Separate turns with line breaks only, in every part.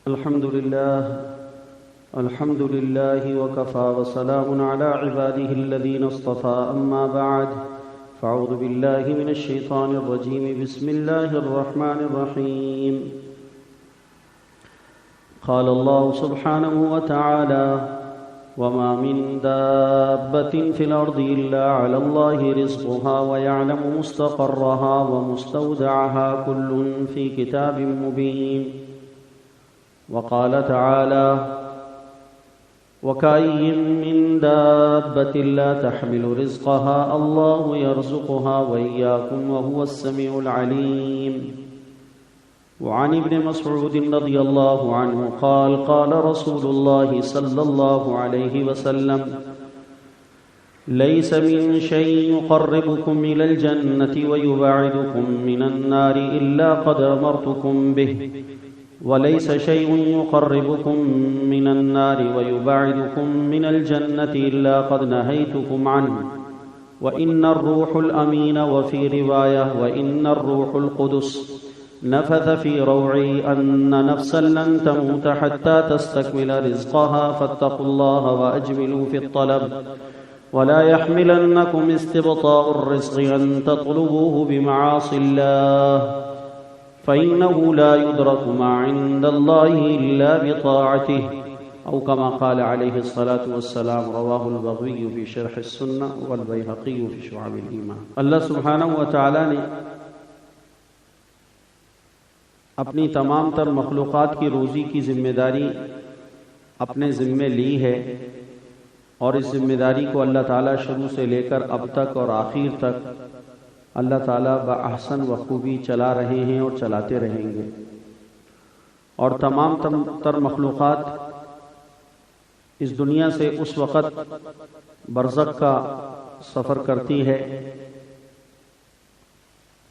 الحمد لله وكفى وسلام على عباده الذين اصطفى أما بعد فأعوذ بالله من الشيطان الرجيم بسم الله الرحمن الرحيم قال الله سبحانه وتعالى وما من دابة في الأرض إلا على الله رزقها ويعلم مستقرها ومستودعها كل في كتاب مبين وقال تعالى وكأي من دابة لا تحمل رزقها الله يرزقها وإياكم وهو السميع العليم وعن ابن مسعود رضي الله عنه قال قال رسول الله صلى الله عليه وسلم ليس من شيء يقربكم إلى الجنة ويبعدكم من النار إلا قد أمرتكم به وليس شيء يقربكم من النار ويبعدكم من الجنة إلا قد نهيتكم عنه وإن الروح الأمين وفي رواية وإن الروح القدس نفث في روعي أن نفسا لن تموت حتى تستكمل رزقها فاتقوا الله وأجملوا في الطلب ولا يحملنكم استبطاء الرزق أن تطلبوه بمعاصي الله فإنه لا يدرك ما عند الله إلا بطاعته أو كما قال عليه الصلاة والسلام رواه البغوي في شرح السنة والبيهقي في شعب الإيمان۔ اللہ سبحانہ وتعالی نے اپنی تمام تر مخلوقات کی روزی کی ذمہ داری اپنے ذمے لی ہے، اور اس ذمہ داری کو اللہ تعالیٰ شروع سے لے کر اب تک اور آخر تک اللہ تعالیٰ بأحسن وخوبی چلا رہے ہیں اور چلاتے رہیں گے، اور تمام تر مخلوقات اس دنیا سے اس وقت برزخ کا سفر کرتی ہے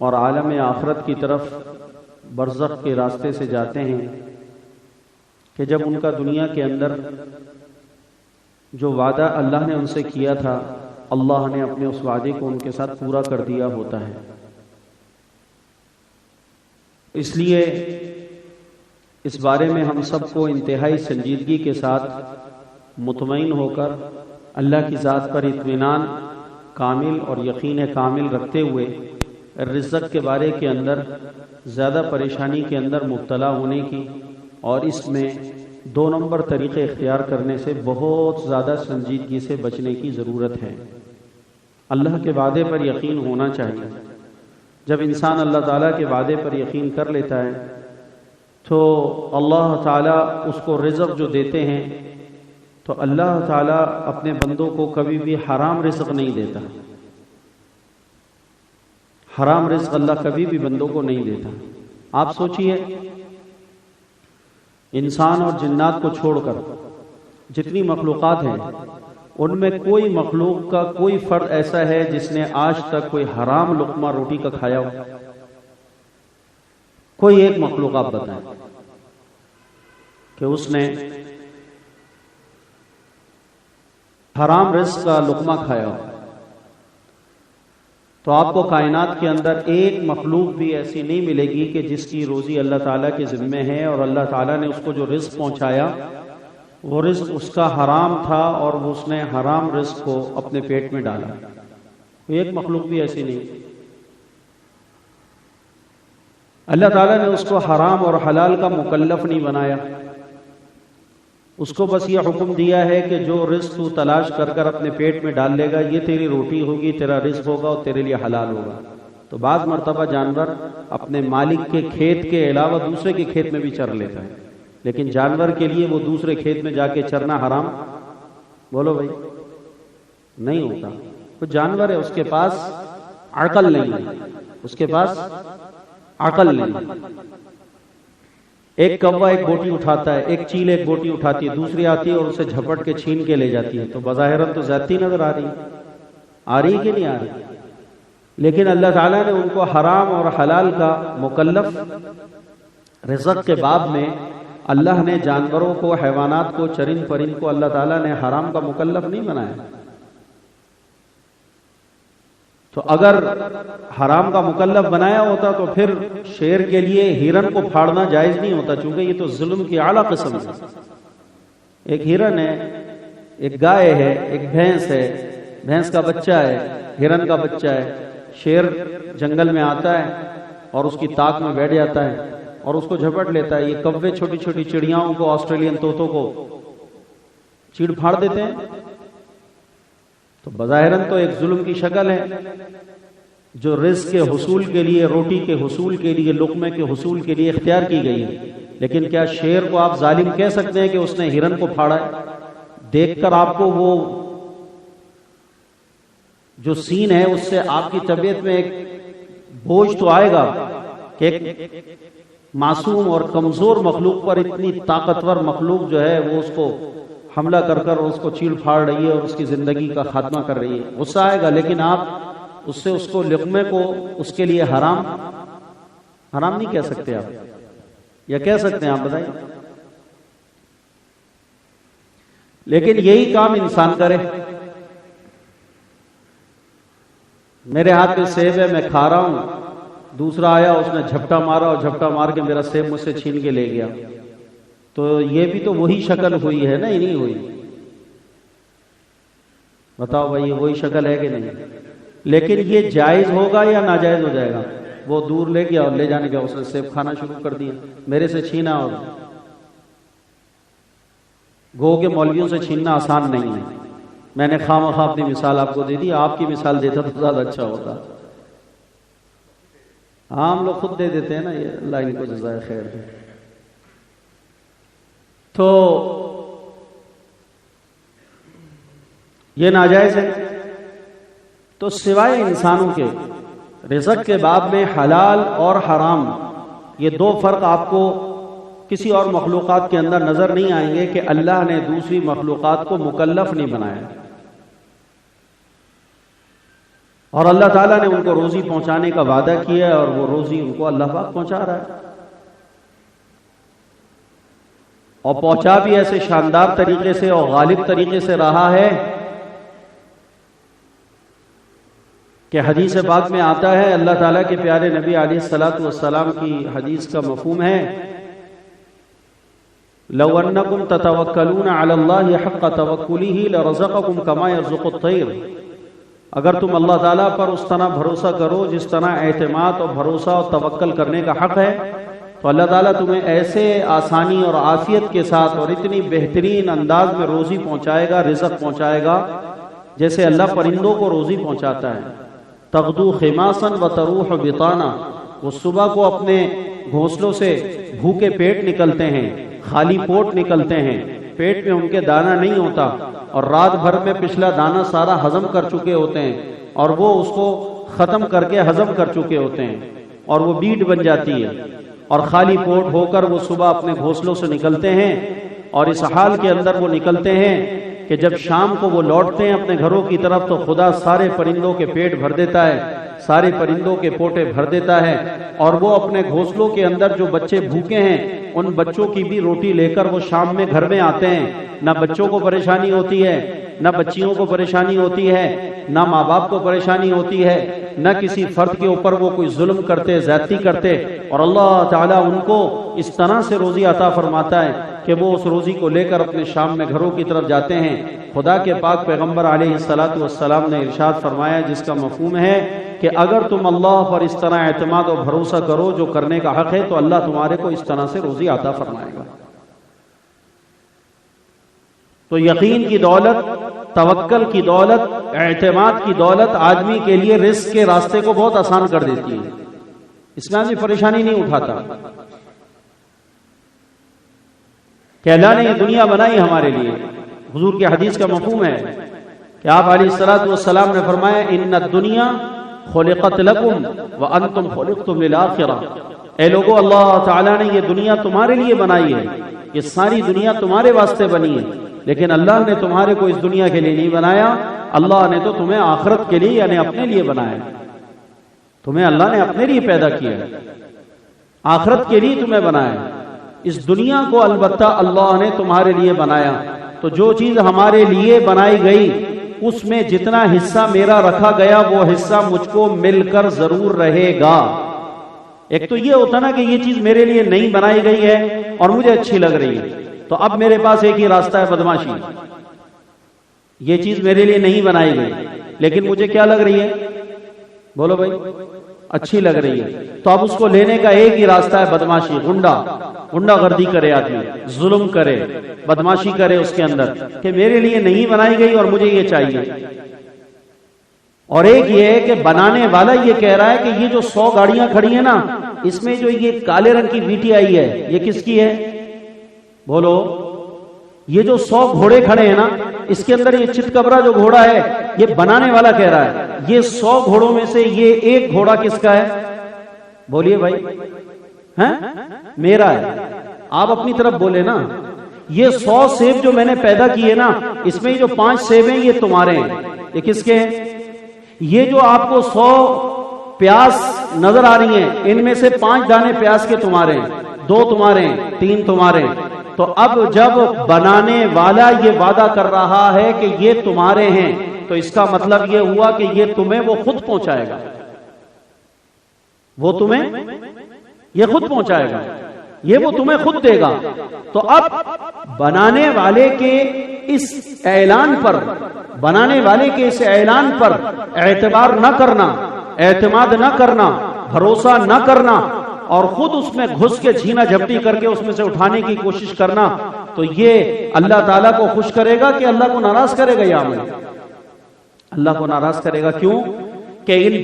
اور عالم آخرت کی طرف برزخ کے راستے سے جاتے ہیں کہ جب ان کا دنیا کے اندر جو وعدہ اللہ نے ان سے کیا تھا اللہ نے اپنے اس وعدے کو ان کے ساتھ پورا کر دیا ہوتا ہے۔ اس لیے اس بارے میں ہم سب کو انتہائی سنجیدگی کے ساتھ مطمئن ہو کر اللہ کی ذات پر اطمینان کامل اور یقین کامل رکھتے ہوئے رزق کے بارے کے اندر زیادہ پریشانی کے اندر مبتلا ہونے کی اور اس میں 2 نمبر طریقے اختیار کرنے سے بہت زیادہ سنجیدگی سے بچنے کی ضرورت ہے۔ اللہ کے وعدے پر یقین ہونا چاہیے۔ جب انسان اللہ تعالیٰ کے وعدے پر یقین کر لیتا ہے تو اللہ تعالیٰ اس کو رزق جو دیتے ہیں تو اللہ تعالیٰ اپنے بندوں کو کبھی بھی حرام رزق نہیں دیتا۔ حرام رزق اللہ کبھی بھی بندوں کو نہیں دیتا۔ آپ سوچئے انسان اور جنات کو چھوڑ کر جتنی مخلوقات ہیں ان میں کوئی مخلوق کا کوئی فرد ایسا ہے جس نے آج تک کوئی حرام لقمہ روٹی کا کھایا ہو؟ کوئی ایک مخلوق آپ بتائیں کہ اس نے حرام رزق کا لقمہ کھایا ہو؟ تو آپ کو کائنات کے اندر ایک مخلوق بھی ایسی نہیں ملے گی کہ جس کی روزی اللہ تعالیٰ کے ذمے ہے اور اللہ تعالیٰ نے اس کو جو رزق پہنچایا وہ رزق اس کا حرام تھا اور اس نے حرام رزق کو اپنے پیٹ میں ڈالا۔ ایک مخلوق بھی ایسی نہیں۔ اللہ تعالیٰ نے اس کو حرام اور حلال کا مکلف نہیں بنایا، اس کو بس یہ حکم دیا ہے کہ جو رزق تو تلاش کر کر اپنے پیٹ میں ڈال لے گا یہ تیری روٹی ہوگی، تیرا رزق ہوگا اور تیرے لیے حلال ہوگا۔ تو بعض مرتبہ جانور اپنے مالک کے کھیت کے علاوہ دوسرے کے کھیت میں بھی چر لیتا ہے، لیکن جانور کے لیے وہ دوسرے کھیت میں جا کے چرنا حرام؟ بولو بھائی، نہیں ہوتا۔ وہ جانور ہے، اس کے پاس عقل نہیں ہے، اس کے پاس عقل نہیں۔ ایک کوا ایک بوٹی اٹھاتا ہے، ایک چیل ایک بوٹی اٹھاتی ہے، دوسری آتی ہے اور اسے جھپٹ کے چھین کے لے جاتی ہے، تو بظاہراً تو زیادتی نظر آ رہی کہ نہیں آ رہی؟ لیکن اللہ تعالیٰ نے ان کو حرام اور حلال کا مکلف رزق کے باب میں اللہ نے جانوروں کو، حیوانات کو، چرند پرند کو اللہ تعالیٰ نے حرام کا مکلف نہیں بنایا۔ تو اگر حرام کا مکلف بنایا ہوتا تو پھر شیر کے لیے ہرن کو پھاڑنا جائز نہیں ہوتا، چونکہ یہ تو ظلم کی اعلیٰ قسم ہے۔ ایک ہرن ہے، ایک گائے ہے، ایک بھینس ہے، بھینس کا بچہ ہے، ہرن کا بچہ ہے، شیر جنگل میں آتا ہے اور اس کی طاق میں بیٹھ جاتا ہے اور اس کو جھپٹ لیتا ہے۔ یہ کوے چھوٹی چھوٹی چڑیاؤں کو، آسٹریلین طوطوں کو چیڑ پھاڑ دیتے ہیں، تو بظاہراً تو ایک ظلم کی شکل ہے جو رزق کے حصول کے لیے، روٹی کے حصول کے لیے، لقمے کے حصول کے لیے اختیار کی گئی ہے۔ لیکن کیا شیر کو آپ ظالم کہہ سکتے ہیں کہ اس نے ہرن کو پھاڑا ہے؟ دیکھ کر آپ کو وہ جو سین ہے اس سے آپ کی طبیعت میں ایک بوجھ تو آئے گا کہ ایک معصوم اور کمزور مخلوق پر اتنی طاقتور مخلوق جو ہے وہ اس کو حملہ کر کر اس کو چیڑ پھاڑ رہی ہے اور اس کی زندگی کا خاتمہ کر رہی ہے، غصہ آئے گا۔ لیکن آپ اس سے اس کو لقمے کو اس کے لیے حرام نہیں کہہ سکتے آپ، یا کہہ سکتے ہیں آپ بتائیں؟ لیکن یہی کام انسان کرے۔ میرے ہاتھ میں سیب ہے، میں کھا رہا ہوں، دوسرا آیا اس نے جھپٹا مارا اور جھپٹا مار کے میرا سیب مجھ سے چھین کے لے گیا، تو یہ بھی تو وہی شکل ہوئی ہے نا، یہ نہیں ہوئی؟ بتاؤ بھائی، وہی شکل ہے کہ نہیں؟ لیکن یہ جائز ہوگا یا ناجائز ہو جائے گا؟ وہ دور لے گیا اور لے جانے کا اس نے سیب کھانا شروع کر دیا، میرے سے چھینا۔ اور گو کے مولویوں سے چھیننا آسان نہیں ہے۔ میں نے خواہ اپنی مثال آپ کو دے دی، آپ کی مثال دیتا تو زیادہ اچھا ہوتا۔ ہم لوگ خود دے دیتے ہیں نا، یہ اللہ ان کو جزائے خیر دے۔ تو یہ ناجائز ہے۔ تو سوائے انسانوں کے رزق کے باب میں حلال اور حرام، یہ دو فرق آپ کو کسی اور مخلوقات کے اندر نظر نہیں آئیں گے کہ اللہ نے دوسری مخلوقات کو مکلف نہیں بنایا، اور اللہ تعالیٰ نے ان کو روزی پہنچانے کا وعدہ کیا ہے اور وہ روزی ان کو اللہ پاک پہنچا رہا ہے، اور پہنچا بھی ایسے شاندار طریقے سے اور غالب طریقے سے رہا ہے کہ حدیث پاک میں آتا ہے، اللہ تعالیٰ کے پیارے نبی علیہ الصلوۃ والسلام کی حدیث کا مفہوم ہے، لو انکم تتوکلون علی اللہ حق توکلہ لرزقکم کما یرزق الطیر۔ اگر تم اللہ تعالیٰ پر اس طرح بھروسہ کرو جس طرح اعتماد اور بھروسہ اور توکل کرنے کا حق ہے، تو اللہ تعالیٰ تمہیں ایسے آسانی اور عافیت کے ساتھ اور اتنی بہترین انداز میں روزی پہنچائے گا، رزق پہنچائے گا، جیسے اللہ پرندوں کو روزی پہنچاتا ہے۔ تغدو خماسا وتروح بطانا، وہ صبح کو اپنے گھونسلوں سے بھوکے پیٹ نکلتے ہیں، خالی پوٹ نکلتے ہیں، پیٹ میں ان کے دانہ نہیں ہوتا، اور رات بھر میں پچھلا دانہ سارا ہضم کر چکے ہوتے ہیں، اور وہ اس کو ختم کر کے ہضم کر چکے ہوتے ہیں، اور وہ بیٹ بن جاتی ہے، اور خالی پیٹ ہو کر وہ صبح اپنے گھونسلوں سے نکلتے ہیں، اور اس حال کے اندر وہ نکلتے ہیں کہ جب شام کو وہ لوٹتے ہیں اپنے گھروں کی طرف تو خدا سارے پرندوں کے پیٹ بھر دیتا ہے، سارے پرندوں کے پوٹے بھر دیتا ہے، اور وہ اپنے گھونسلوں کے اندر جو بچے بھوکے ہیں ان بچوں کی بھی روٹی لے کر وہ شام میں گھر میں آتے ہیں۔ نہ بچوں کو پریشانی ہوتی ہے، نہ بچیوں کو پریشانی ہوتی ہے، نہ ماں باپ کو پریشانی ہوتی ہے، نہ کسی فرد کے اوپر وہ کوئی ظلم کرتے، زیادتی کرتے، اور اللہ تعالیٰ ان کو اس طرح سے روزی عطا فرماتا ہے کہ وہ اس روزی کو لے کر اپنے شام میں گھروں کی طرف جاتے ہیں۔ خدا کے پاک پیغمبر علیہ الصلوۃ والسلام نے ارشاد فرمایا، جس کا مفہوم ہے کہ اگر تم اللہ پر اس طرح اعتماد اور بھروسہ کرو جو کرنے کا حق ہے تو اللہ تمہارے کو اس طرح سے روزی عطا فرمائے گا۔ تو یقین کی دولت، توکل کی دولت، اعتماد کی دولت آدمی کے لیے رزق کے راستے کو بہت آسان کر دیتی ہے، اس میں آدمی پریشانی نہیں اٹھاتا کہ اللہ نے یہ دنیا بنائی ہمارے لیے۔ حضور کی حدیث کا مفہوم ہے کہ آپ علیہ الصلوۃ والسلام نے فرمایا، ان الدنیا خلقت لکم وانتم خلقتم للآخرہ۔ اے لوگو، اللہ تعالیٰ نے یہ دنیا تمہارے لیے بنائی ہے، یہ ساری دنیا تمہارے واسطے بنی ہے، لیکن اللہ نے تمہارے کو اس دنیا کے لیے نہیں بنایا، اللہ نے تو تمہیں آخرت کے لیے یعنی اپنے لیے بنایا۔ تمہیں اللہ نے اپنے لیے پیدا کیا، آخرت کے لیے تمہیں بنایا۔ اس دنیا کو البتہ اللہ نے تمہارے لیے بنایا۔ تو جو چیز ہمارے لیے بنائی گئی اس میں جتنا حصہ میرا رکھا گیا وہ حصہ مجھ کو مل کر ضرور رہے گا۔ ایک تو یہ ہوتا نا کہ یہ چیز میرے لیے نہیں بنائی گئی ہے اور مجھے اچھی لگ رہی ہے، تو اب میرے پاس ایک ہی راستہ ہے، بدماشی۔ یہ چیز میرے لیے نہیں بنائی گئی لیکن مجھے کیا لگ رہی ہے؟ بولو بھائی، اچھی لگ رہی ہے، تو اب اس کو لینے کا ایک ہی راستہ ہے، بدماشی، غنڈہ گردی کرے آدمی، ظلم کرے، بدماشی کرے اس کے اندر کہ میرے لیے نہیں بنائی گئی اور مجھے یہ چاہیے۔ اور ایک یہ ہے کہ بنانے والا یہ کہہ رہا ہے کہ یہ جو 100 گاڑیاں کھڑی ہیں نا، اس میں جو یہ کالے رنگ کی ویٹی آئی ہے یہ کس کی ہے؟ بولو۔ یہ جو 100 گھوڑے کھڑے ہیں نا، اس کے اندر یہ چت کبرا جو گھوڑا ہے، یہ بنانے والا کہہ رہا ہے یہ 100 گھوڑوں میں سے یہ ایک گھوڑا کس کا ہے؟ بولیے بھائی، ہیں؟ میرا ہے۔ آپ اپنی طرف بولے نا، یہ 100 سیب جو میں نے پیدا کیے نا، اس میں جو 5 سیب ہیں یہ تمہارے ہیں۔ یہ کس کے ہیں؟ یہ جو آپ کو 100 پیاز نظر آ رہی ہیں، ان میں سے 5 دانے پیاز کے تمہارے ہیں، 2 تمہارے ہیں، 3 تمہارے ہیں۔ تو اب جب بنانے والا یہ وعدہ کر رہا ہے کہ یہ تمہارے ہیں، تو اس کا مطلب یہ ہوا کہ یہ تمہیں وہ خود پہنچائے گا، وہ تمہیں یہ خود پہنچائے گا، یہ وہ تمہیں خود دے گا۔ تو اب بنانے والے کے اس اعلان پر، بنانے والے کے اس اعلان پر اعتبار نہ کرنا، اعتماد نہ کرنا، بھروسہ نہ کرنا، اور خود اس میں گھس کے چھینا جھپٹی کر کے اس میں سے اٹھانے کی کوشش کرنا، تو یہ اللہ تعالیٰ کو خوش کرے گا کہ اللہ کو ناراض کرے گا؟ یہ عمل اللہ کو ناراض کرے گا۔ کیوں؟ کہ ان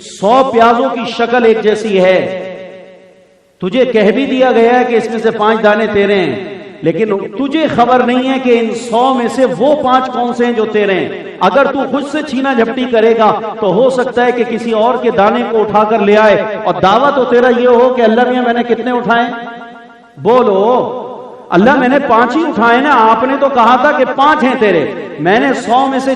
100 پیازوں کی شکل ایک جیسی ہے، تجھے کہہ بھی دیا گیا ہے کہ اس میں سے 5 دانے تیرے ہیں، لیکن تجھے خبر نہیں ہے کہ ان 100 میں سے وہ 5 کون سے ہیں جو تیرے ہیں۔ اگر تو خود سے چھینا جھپٹی کرے گا تو ہو سکتا ہے کہ کسی اور کے دانے کو اٹھا کر لے آئے، اور دعویٰ تو تیرا یہ ہو کہ اللہ میاں میں نے کتنے اٹھائے؟ بولو، اللہ میں نے 5 ہی اٹھائے نا، آپ نے تو کہا تھا کہ 5 ہیں تیرے، میں نے 100 میں سے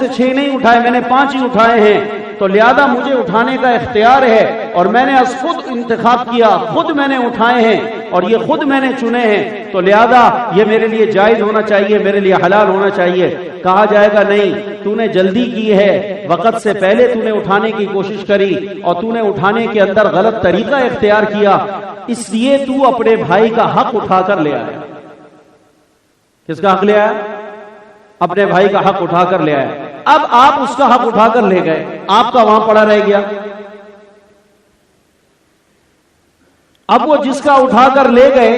6 نہیں اٹھائے، میں نے 5 ہی اٹھائے ہیں، تو لہذا مجھے اٹھانے کا اختیار ہے، اور میں نے از خود انتخاب کیا، خود میں نے اٹھائے ہیں اور یہ خود میں نے چنے ہیں، تو لہذا یہ میرے لیے جائز ہونا چاہیے، میرے لیے حلال ہونا چاہیے۔ کہا جائے گا نہیں، تو نے جلدی کی ہے، وقت سے پہلے تو نے اٹھانے کی کوشش کری اور تو نے اٹھانے کے اندر غلط طریقہ اختیار کیا، اس لیے تو اپنے بھائی کا حق اٹھا کر لے آیا۔ کس کا حق لے آیا؟ اپنے بھائی کا حق اٹھا کر لے آیا۔ اب آپ اس کا حق اٹھا کر لے گئے، آپ کا وہاں پڑا رہ گیا۔ اب وہ جس کا اٹھا کر لے گئے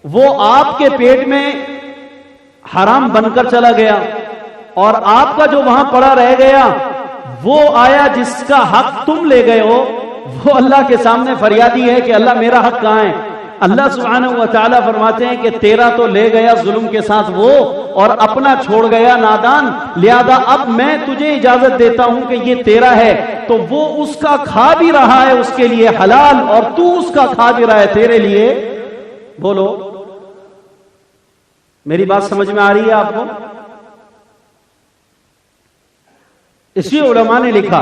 وہ آپ کے پیٹ میں حرام بن کر چلا گیا، اور آپ کا جو وہاں پڑا رہ گیا وہ آیا جس کا حق تم لے گئے ہو، وہ اللہ کے سامنے فریادی ہے کہ اللہ میرا حق کہاں ہے؟ اللہ سبحانہ و تعالیٰ فرماتے ہیں کہ تیرا تو لے گیا ظلم کے ساتھ وہ، اور اپنا چھوڑ گیا نادان، لہذا اب میں تجھے اجازت دیتا ہوں کہ یہ تیرا ہے، تو وہ اس کا کھا بھی رہا ہے اس کے لیے حلال، اور تو اس کا کھا بھی رہا ہے تیرے لیے۔ بولو، میری بات سمجھ میں آ رہی ہے آپ کو؟ اسی علماء نے لکھا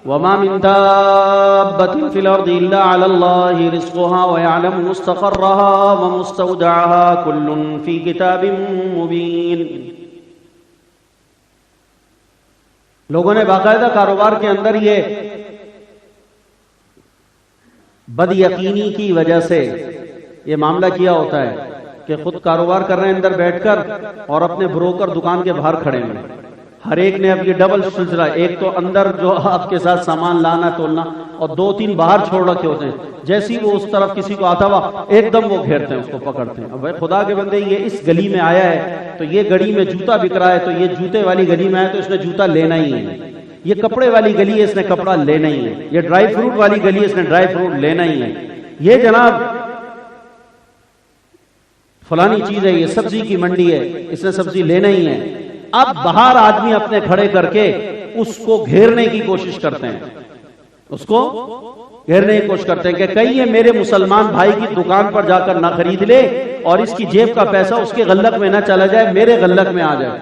وَمَا مِن دَابَّةٍ فِي الْأَرْضِ إِلَّا عَلَى اللَّهِ رِزْقُهَا وَيَعْلَمُ مُسْتَقَرَّهَا وَمُسْتَوْدَعَهَا كُلٌّ فِي كِتَابٍ مُبِينٍ۔ لوگوں نے باقاعدہ کاروبار کے اندر یہ بد یقینی کی وجہ سے یہ معاملہ کیا ہوتا ہے کہ خود کاروبار کر رہے ہیں اندر بیٹھ کر، اور اپنے بروکر دکان کے باہر کھڑے ہیں، ہر ایک نے اب یہ ڈبل سلسلہ، ایک تو اندر جو آپ کے ساتھ سامان لانا تولنا، اور 2-3 باہر چھوڑ رکھے ہوتے ہیں، جیسی وہ اس طرف کسی کو آتا ہوا ایک دم وہ گھیرتے ہیں، اس کو پکڑتے ہیں۔ اب بھائی خدا کے بندے، یہ اس گلی میں آیا ہے تو یہ گلی میں جوتا بک رہا ہے، تو یہ جوتے والی گلی میں آیا تو اس نے جوتا لینا ہی ہے، یہ کپڑے والی گلی ہے اس نے کپڑا لینا ہی ہے، یہ ڈرائی فروٹ والی گلی ہے اس نے ڈرائی فروٹ لینا ہی ہے، یہ جناب فلانی چیز ہے، یہ سبزی کی منڈی ہے اس نے سبزی لینا ہی ہے۔ اب باہر آدمی اپنے کھڑے کر کے اس کو گھیرنے کی کوشش کرتے ہیں، اس کو گھیرنے کی کوشش کرتے ہیں کہ کہیں یہ میرے مسلمان بھائی کی دکان پر جا کر نہ خرید لے اور اس کی جیب کا پیسہ اس کے غلق میں نہ چلا جائے، میرے غلق میں آ جائے۔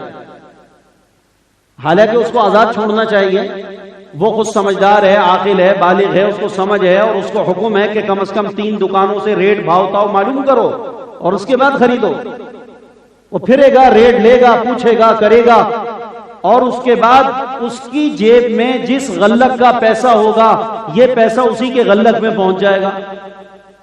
حالانکہ اس کو آزاد چھوڑنا چاہیے، وہ خود سمجھدار ہے، عاقل ہے، بالغ ہے، اس کو سمجھ ہے، اور اس کو حکم ہے کہ کم از کم 3 دکانوں سے ریٹ بھاؤ تاؤ معلوم کرو اور اس کے بعد خریدو۔ وہ پھرے گا، ریٹ لے گا، پوچھے گا، کرے گا، اور اس کے بعد اس کی جیب میں جس غلق کا پیسہ ہوگا یہ پیسہ اسی کے غلق میں پہنچ جائے گا۔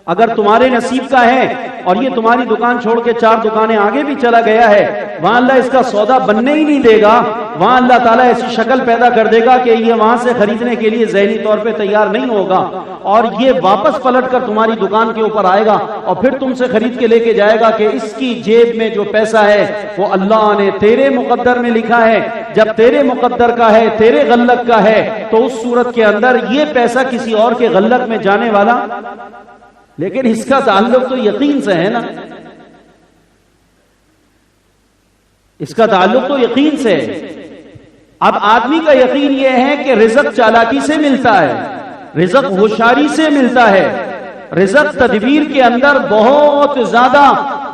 اگر تمہارے نصیب کا ہے اور یہ تمہاری دکان چھوڑ کے 4 دکانیں آگے بھی چلا گیا ہے، وہاں اللہ اس کا سودا بننے ہی نہیں دے گا، وہاں اللہ تعالیٰ ایسی شکل پیدا کر دے گا کہ یہ وہاں سے خریدنے کے لیے ذہنی طور پہ تیار نہیں ہوگا، اور یہ واپس پلٹ کر تمہاری دکان کے اوپر آئے گا اور پھر تم سے خرید کے لے کے جائے گا کہ اس کی جیب میں جو پیسہ ہے وہ اللہ نے تیرے مقدر میں لکھا ہے۔ جب تیرے مقدر کا ہے، تیرے غلق کا ہے، تو اس صورت کے اندر یہ پیسہ کسی اور کے غلق میں جانے والا، لیکن اس کا تعلق تو یقین سے ہے نا، اس کا تعلق تو یقین سے ہے۔ اب آدمی کا یقین یہ ہے کہ رزق چالاکی سے ملتا ہے، رزق ہوشیاری سے ملتا ہے، رزق تدبیر کے اندر بہت زیادہ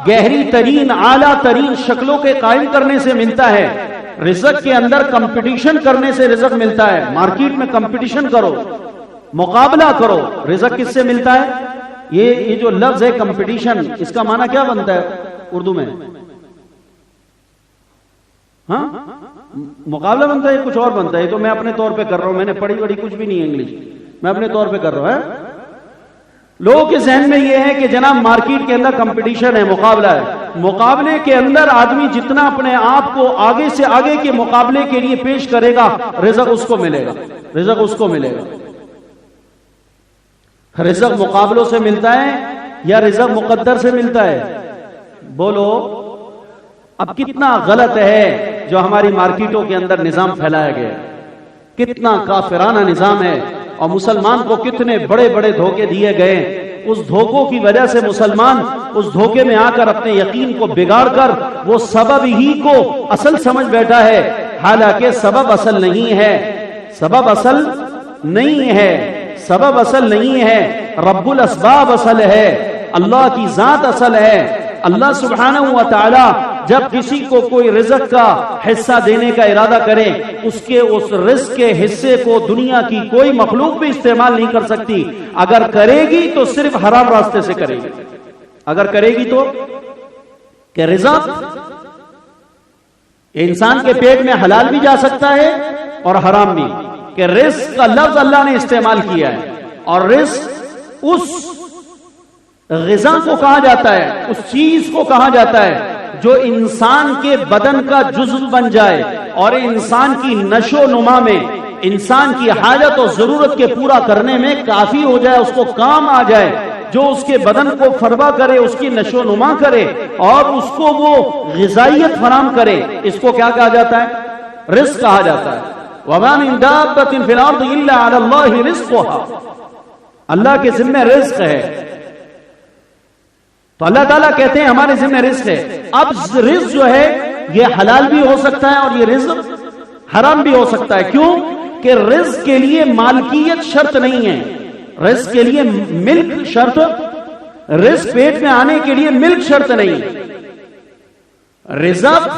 گہری ترین اعلیٰ ترین شکلوں کے قائم کرنے سے ملتا ہے، رزق کے اندر کمپٹیشن کرنے سے رزق ملتا ہے۔ مارکیٹ میں کمپٹیشن کرو، مقابلہ کرو، رزق کس سے ملتا ہے؟ یہ جو لفظ ہے کمپٹیشن، اس کا معنی کیا بنتا ہے اردو میں؟ ہاں، مقابلہ بنتا ہے، کچھ اور بنتا ہے؟ تو میں اپنے طور پہ کر رہا ہوں، میں نے پڑھی بڑی کچھ بھی نہیں ہے انگلش، میں اپنے طور پہ کر رہا ہوں۔ لوگوں کے ذہن میں یہ ہے کہ جناب مارکیٹ کے اندر کمپٹیشن ہے، مقابلہ ہے، مقابلے کے اندر آدمی جتنا اپنے آپ کو آگے سے آگے کے مقابلے کے لیے پیش کرے گا، رزق اس کو ملے گا، رزق اس کو ملے گا۔ رزق مقابلوں سے ملتا ہے یا رزق مقدر سے ملتا ہے؟ بولو۔ اب کتنا غلط ہے جو ہماری مارکیٹوں کے اندر نظام پھیلایا گیا ہے، کتنا کافرانہ نظام ہے، اور مسلمان کو کتنے بڑے بڑے دھوکے دیے گئے۔ اس دھوکوں کی وجہ سے مسلمان اس دھوکے میں آ کر اپنے یقین کو بگاڑ کر وہ سبب ہی کو اصل سمجھ بیٹھا ہے، حالانکہ سبب اصل نہیں ہے، سبب اصل نہیں ہے، سبب اصل نہیں ہے، رب الاسباب اصل ہے، اللہ کی ذات اصل ہے۔ اللہ سبحانہ و تعالی جب کسی کو کوئی رزق کا حصہ دینے کا ارادہ کرے، اس رزق کے حصے کو دنیا کی کوئی مخلوق بھی استعمال نہیں کر سکتی۔ اگر کرے گی تو صرف حرام راستے سے کرے گی، اگر کرے گی تو کہ رزق انسان کے پیٹ میں حلال بھی جا سکتا ہے اور حرام بھی، کہ رزق کا لفظ اللہ نے استعمال کیا ہے، اور رزق اس غذا کو کہا جاتا ہے، اس چیز کو کہا جاتا ہے جو انسان کے بدن کا جزو بن جائے اور انسان کی نشو و نما میں، انسان کی حاجت اور ضرورت کے پورا کرنے میں کافی ہو جائے، اس کو کام آ جائے، جو اس کے بدن کو فربا کرے، اس کی نشو و نما کرے اور اس کو وہ غذائیت فراہم کرے، اس کو کیا کہا جاتا ہے؟ رزق کہا جاتا ہے۔ وَمَا مِن دَابَّةٍ فِي الْأَرْضِ إِلَّا عَلَى اللَّهِ رِزْقُهَا، اللہ کے ذمہ رزق ہے، تو اللہ تعالیٰ کہتے ہیں ہمارے ذمہ رزق ہے۔ اب رزق جو ہے یہ حلال بھی ہو سکتا ہے اور یہ رزق حرام بھی ہو سکتا ہے۔ کیوں؟ کہ رزق کے لیے مالکیت شرط نہیں ہے، رزق کے لیے ملک شرط، رزق پیٹ میں آنے کے لیے ملک شرط نہیں، رزق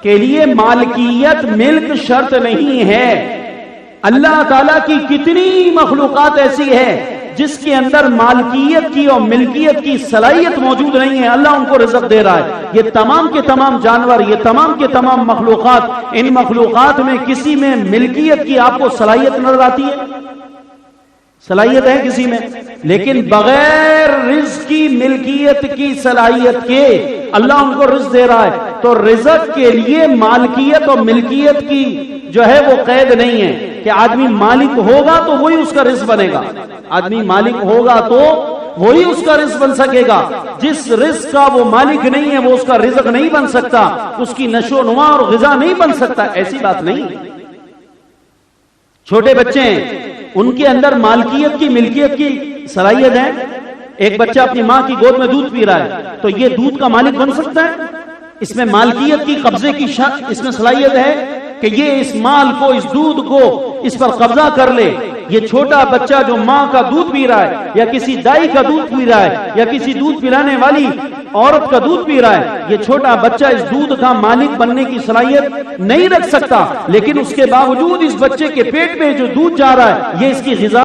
کے لیے مالکیت ملک شرط نہیں ہے۔ اللہ تعالیٰ کی کتنی مخلوقات ایسی ہے جس کے اندر مالکیت کی اور ملکیت کی صلاحیت موجود نہیں ہے، اللہ ان کو رزق دے رہا ہے۔ یہ تمام کے تمام جانور، یہ تمام کے تمام مخلوقات، ان مخلوقات میں کسی میں ملکیت کی آپ کو صلاحیت نظر آتی ہے؟ صلاحیت ہے کسی میں، لیکن بغیر رزق کی ملکیت کی صلاحیت کے اللہ ان کو رزق دے رہا ہے۔ تو رزق کے لیے مالکیت اور ملکیت کی جو ہے وہ قید نہیں ہے کہ آدمی مالک ہوگا تو وہی اس کا رزق بنے گا، آدمی مالک ہوگا تو وہی اس کا رزق بن سکے گا، جس رزق کا وہ مالک نہیں ہے وہ اس کا رزق نہیں بن سکتا، اس کی نشو و نما اور غذا نہیں بن سکتا، ایسی بات نہیں۔ چھوٹے بچے ہیں، ان کے اندر مالکیت کی ملکیت کی صلاحیت ہے۔ ایک بچہ اپنی ماں کی گود میں دودھ پی رہا ہے تو یہ دودھ کا مالک بن سکتا ہے؟ اس میں مالکیت کی قبضے کی اس میں صلاحیت ہے کہ یہ اس مال کو، اس دودھ کو اس پر قبضہ کر لے۔ یہ چھوٹا بچہ جو ماں کا دودھ پی رہا ہے یا کسی دائی کا دودھ پی رہا ہے یا کسی دودھ پلانے والی عورت کا دودھ پی رہا ہے، یہ چھوٹا بچہ اس دودھ کا مالک بننے کی صلاحیت نہیں رکھ سکتا، لیکن اس کے باوجود اس بچے کے پیٹ میں جو دودھ جا رہا ہے یہ اس کی غذا